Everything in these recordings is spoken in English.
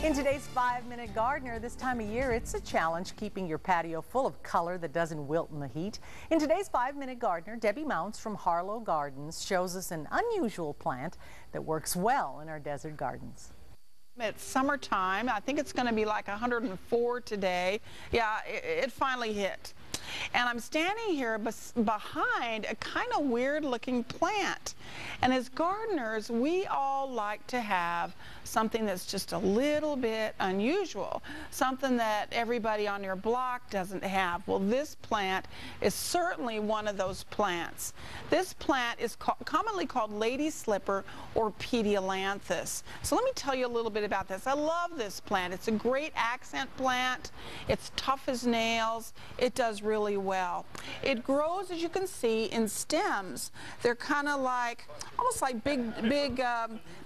In today's 5-Minute Gardener, this time of year, it's a challenge keeping your patio full of color that doesn't wilt in the heat. In today's 5-Minute Gardener, Debbie Mounce from Harlow Gardens shows us an unusual plant that works well in our desert gardens. It's summertime. I think it's going to be like 104 today. Yeah, it finally hit. And I'm standing here behind a kind of weird looking plant. And as gardeners, we all like to have something that's just a little bit unusual, something that everybody on your block doesn't have. Well, this plant is certainly one of those plants. This plant is commonly called lady slipper or pediolanthus. So let me tell you a little bit about this. I love this plant. It's a great accent plant. It's tough as nails. It does really well. It grows, as you can see, in stems. They're kind of like, almost like big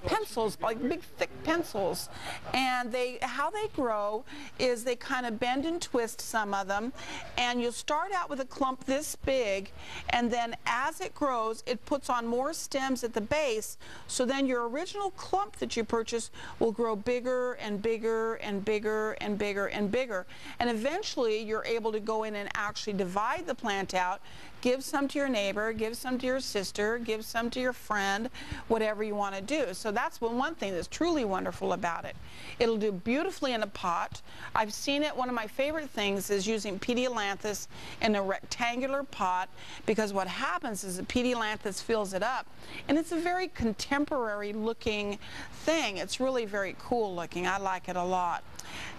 pencils, like big thick pencils. And how they grow is they kind of bend and twist, some of them, and you'll start out with a clump this big, and then as it grows, it puts on more stems at the base, so then your original clump that you purchased will grow bigger and bigger and bigger and bigger and bigger. And eventually you're able to go in and actually divide the plant out, give some to your neighbor, give some to your sister, give some to your friend, whatever you want to do. So that's one thing that's truly wonderful about it. It'll do beautifully in a pot. I've seen it. One of my favorite things is using pediolanthus in a rectangular pot, because what happens is the pediolanthus fills it up, and it's a very contemporary looking thing. It's really very cool looking. I like it a lot.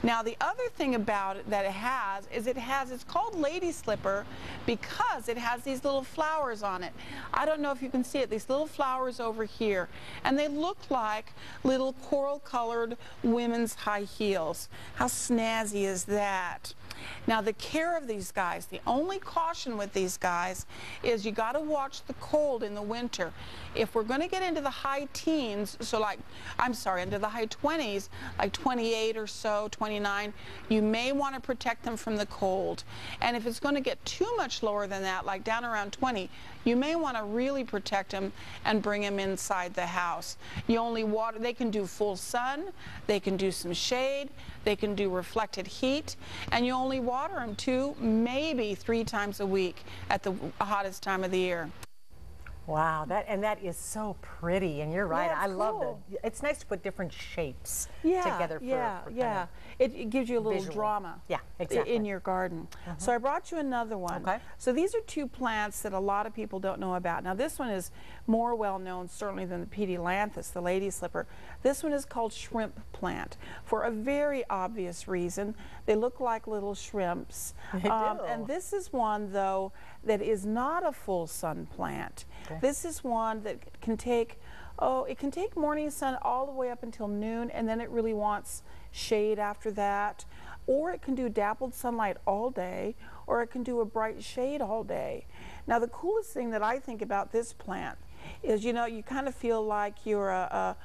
Now, the other thing about it that it has is it's called lady slipper because it has these little flowers on it. I don't know if you can see it, these little flowers over here, and they look like little coral colored women's high heels. How snazzy is that? Now, the care of these guys, the only caution with these guys is you got to watch the cold in the winter. If we're going to get into the high teens, into the high 20s, like 28 or so, 29, you may want to protect them from the cold. And if it's going to get too much lower than that, like down around 20, you may want to really protect them and bring them inside the house. You only water, they can do full sun, they can do some shade, they can do reflected heat, and you only water them 2, maybe 3 times a week at the hottest time of the year. Wow, that is so pretty, and you're right. Yeah, I love cool. that. It's nice to put different shapes together for yeah. It gives you a little visual drama. Yeah, exactly. In your garden. So I brought you another one. Okay. So these are 2 plants that a lot of people don't know about. Now, this one is more well known certainly than the pediolanthus, the lady slipper. This one is called shrimp plant for a very obvious reason. They look like little shrimps. They do. And this is one, though, that is not a full sun plant. Okay. This is one that can take, it can take morning sun all the way up until noon, and then it really wants shade after that. Or it can do dappled sunlight all day, or it can do a bright shade all day. Now, the coolest thing that I think about this plant is, you know, you kind of feel like you're a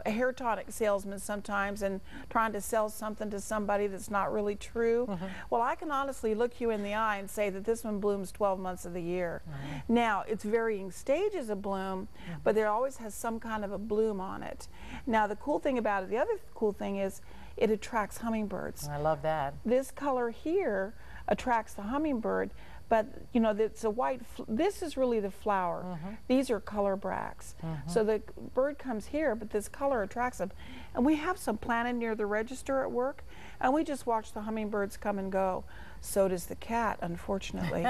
hair tonic salesman sometimes and trying to sell something to somebody that's not really true. Well, I can honestly look you in the eye and say that this one blooms 12 months of the year. Now, it's varying stages of bloom, but there always has some kind of a bloom on it. Now, the cool thing about it, the other cool thing is it attracts hummingbirds. I love that. This color here attracts the hummingbird, but you know, it's a white, this is really the flower. These are color bracts. So the bird comes here, but this color attracts them. And we have some planted near the register at work, and we just watch the hummingbirds come and go. So does the cat, unfortunately.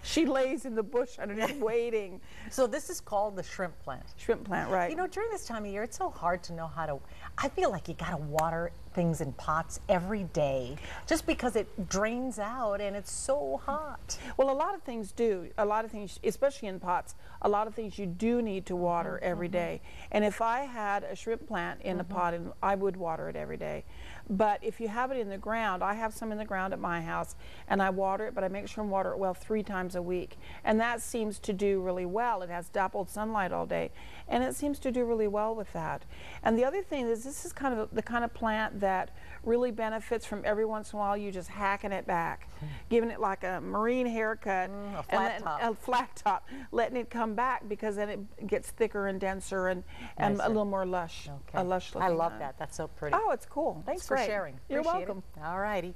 She lays in the bush underneath waiting. So this is called the shrimp plant. Shrimp plant, right. You know, during this time of year, it's so hard to know how to, I feel like you gotta water things in pots every day just because it drains out and it's so hot. Well, a lot of things do. A lot of things, especially in pots, a lot of things you do need to water every day. And if I had a shrimp plant in a pot, I would water it every day. But if you have it in the ground, I have some in the ground at my house, and I water it, but I make sure and water it well 3 times a week. And that seems to do really well. It has dappled sunlight all day, and it seems to do really well with that. And the other thing is, this is kind of the kind of plant that really benefits from every once in a while you just hacking it back, giving it like a marine haircut, a flat top. a flat top, letting it come back, because then it gets thicker and denser and a little more lush. Okay. A lush looking. I love that. That's so pretty. Oh, it's cool. Thanks It's for great. sharing. You're Appreciate welcome. All righty.